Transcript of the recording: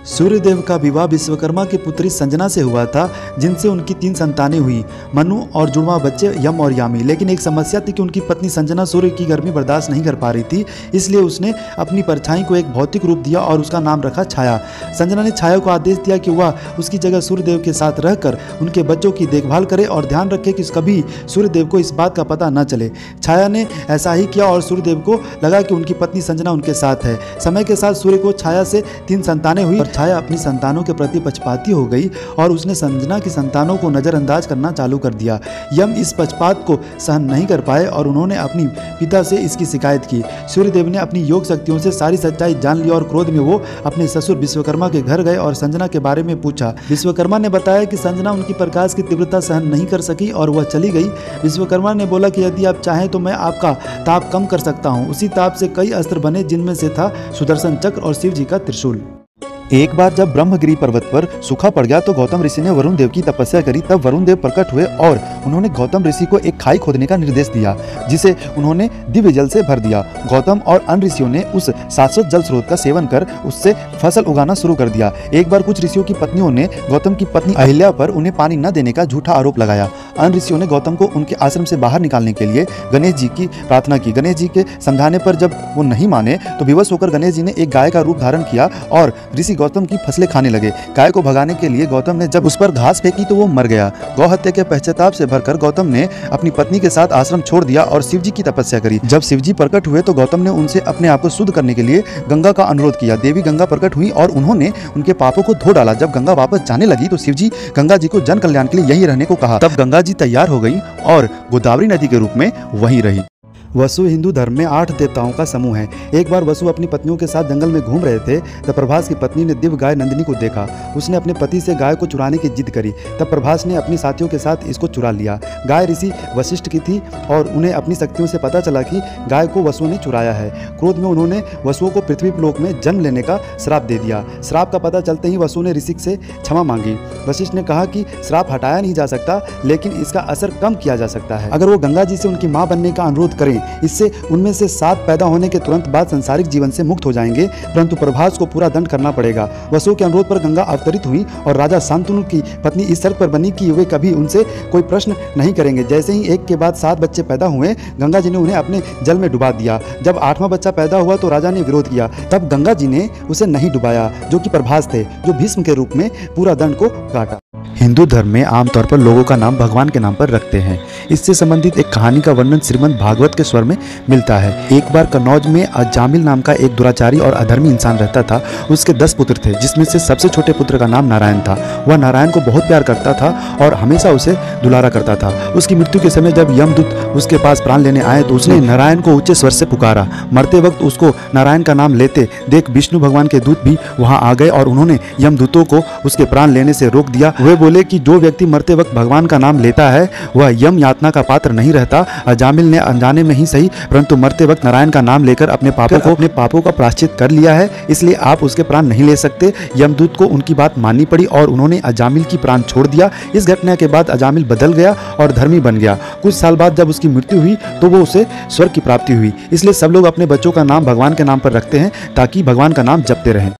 सूर्यदेव का विवाह विश्वकर्मा की पुत्री संजना से हुआ था, जिनसे उनकी 3 संतानें हुई, मनु और जुड़वा बच्चे यम और यामी। लेकिन एक समस्या थी कि उनकी पत्नी संजना सूर्य की गर्मी बर्दाश्त नहीं कर पा रही थी, इसलिए उसने अपनी परछाई को एक भौतिक रूप दिया और उसका नाम रखा छाया। संजना ने छाया को आदेश दिया कि वह उसकी जगह सूर्यदेव के साथ रहकर उनके बच्चों की देखभाल करे और ध्यान रखे कि कभी सूर्यदेव को इस बात का पता न चले। छाया ने ऐसा ही किया और सूर्यदेव को लगा कि उनकी पत्नी संजना उनके साथ है। समय के साथ सूर्य को छाया से 3 संतानें हुई। छाया अपनी संतानों के प्रति पक्षपाती हो गई और उसने संजना की संतानों को नजरअंदाज करना चालू कर दिया। यम इस पक्षपात को सहन नहीं कर पाए और उन्होंने अपनी पिता से इसकी शिकायत की। सूर्यदेव ने अपनी योग शक्तियों से सारी सच्चाई जान ली और क्रोध में वो अपने ससुर विश्वकर्मा के घर गए और संजना के बारे में पूछा। विश्वकर्मा ने बताया कि संजना उनकी प्रकाश की तीव्रता सहन नहीं कर सकी और वह चली गई। विश्वकर्मा ने बोला कि यदि आप चाहें तो मैं आपका ताप कम कर सकता हूँ। उसी ताप से कई अस्त्र बने, जिनमें से था सुदर्शन चक्र और शिव जी का त्रिशूल। एक बार जब ब्रह्मगिरी पर्वत पर सूखा पड़ गया तो गौतम ऋषि ने वरुण देव की तपस्या करी। तब वरुण देव प्रकट हुए और उन्होंने गौतम ऋषि को एक खाई खोदने का निर्देश दिया, जिसे उन्होंने दिव्य जल से भर दिया। गौतम और अन्य ऋषियों ने उस शाश्वत जल स्रोत का सेवन कर उससे फसल उगाना शुरू कर दिया। एक बार कुछ ऋषियों की पत्नियों ने गौतम की पत्नी अहिल्या पर उन्हें पानी न देने का झूठा आरोप लगाया। अन्य ऋषियों ने गौतम को उनके आश्रम से बाहर निकालने के लिए गणेश जी की प्रार्थना की। गणेश जी के समझाने पर जब वो नहीं माने तो विवश होकर गणेश जी ने एक गाय का रूप धारण किया और ऋषि गौतम की फसलें खाने लगे। गाय को भगाने के लिए गौतम ने जब उस पर घास फेंकी तो वो मर गया। गौ हत्या के पश्चाताप से भरकर गौतम ने अपनी पत्नी के साथ आश्रम छोड़ दिया और शिव जी की तपस्या करी। जब शिव जी प्रकट हुए तो गौतम ने उनसे अपने आप को शुद्ध करने के लिए गंगा का अनुरोध किया। देवी गंगा प्रकट हुई और उन्होंने उनके पापों को धो डाला। जब गंगा वापस जाने लगी तो शिव जी गंगा जी को जन कल्याण के लिए यहीं रहने को कहा। तब गंगा जी तैयार हो गई और गोदावरी नदी के रूप में वहीं रही। वसु हिंदू धर्म में 8 देवताओं का समूह है। एक बार वसु अपनी पत्नियों के साथ जंगल में घूम रहे थे तब प्रभास की पत्नी ने दिव्य गाय नंदिनी को देखा। उसने अपने पति से गाय को चुराने की जिद करी। तब प्रभास ने अपनी साथियों के साथ इसको चुरा लिया। गाय ऋषि वशिष्ठ की थी और उन्हें अपनी शक्तियों से पता चला कि गाय को वसुओं ने चुराया है। क्रोध में उन्होंने वसुओं को पृथ्वी लोक में जन्म लेने का श्राप दे दिया। श्राप का पता चलते ही वसुओं ने ऋषि से क्षमा मांगी। वशिष्ठ ने कहा कि श्राप हटाया नहीं जा सकता, लेकिन इसका असर कम किया जा सकता है। अगर वो गंगा जी से उनकी माँ बनने का अनुरोध करें, इससे उनमें से 7 पैदा होने के तुरंत बाद सांसारिक जीवन से मुक्त हो जाएंगे, परंतु प्रभास को पूरा दंड करना पड़ेगा। वसुओं के अनुरोध पर गंगा अवतरित हुई और राजा शांतनु की पत्नी इस शर्त पर बनी कि वे कभी उनसे कोई प्रश्न नहीं करेंगे। जैसे ही एक के बाद 7 बच्चे पैदा हुए, गंगा जी ने उन्हें अपने जल में डुबा दिया। जब 8वां बच्चा पैदा हुआ तो राजा ने विरोध किया। तब गंगा जी ने उसे नहीं डुबाया, जो कि प्रभास थे, जो भीष्म के रूप में पूरा दंड को काटा। हिंदू धर्म में आमतौर पर लोगों का नाम भगवान के नाम पर रखते हैं। इससे संबंधित एक कहानी का वर्णन श्रीमद् भागवत के स्वर में मिलता है। एक बार कन्नौज में अजामिल नाम का एक दुराचारी और अधर्मी इंसान रहता था। उसके 10 पुत्र थे, जिसमें से सबसे छोटे पुत्र का नाम नारायण था। वह नारायण को बहुत प्यार करता था और हमेशा उसे दुलारा करता था। उसकी मृत्यु के समय जब यमदूत उसके पास प्राण लेने आए तो उसने नारायण को ऊंचे स्वर से पुकारा। मरते वक्त उसको नारायण का नाम लेते देख विष्णु भगवान के दूत भी वहां आ गए और उन्होंने यमदूतों को उसके प्राण लेने से रोक दिया। वे बोले कि जो व्यक्ति मरते वक्त भगवान का नाम लेता है वह यम यातना का पात्र नहीं रहता। अजामिल ने अनजाने में ही सही, परंतु मरते वक्त नारायण का नाम लेकर अपने पापों का प्रायश्चित कर लिया है, इसलिए आप उसके प्राण नहीं ले सकते। यमदूत को उनकी बात माननी पड़ी और उन्होंने अजामिल की प्राण छोड़ दिया। इस घटना के बाद अजामिल बदल गया और धर्मी बन गया। कुछ साल बाद जब उसकी मृत्यु हुई तो वो उसे स्वर्ग की प्राप्ति हुई। इसलिए सब लोग अपने बच्चों का नाम भगवान के नाम पर रखते हैं ताकि भगवान का नाम जपते रहें।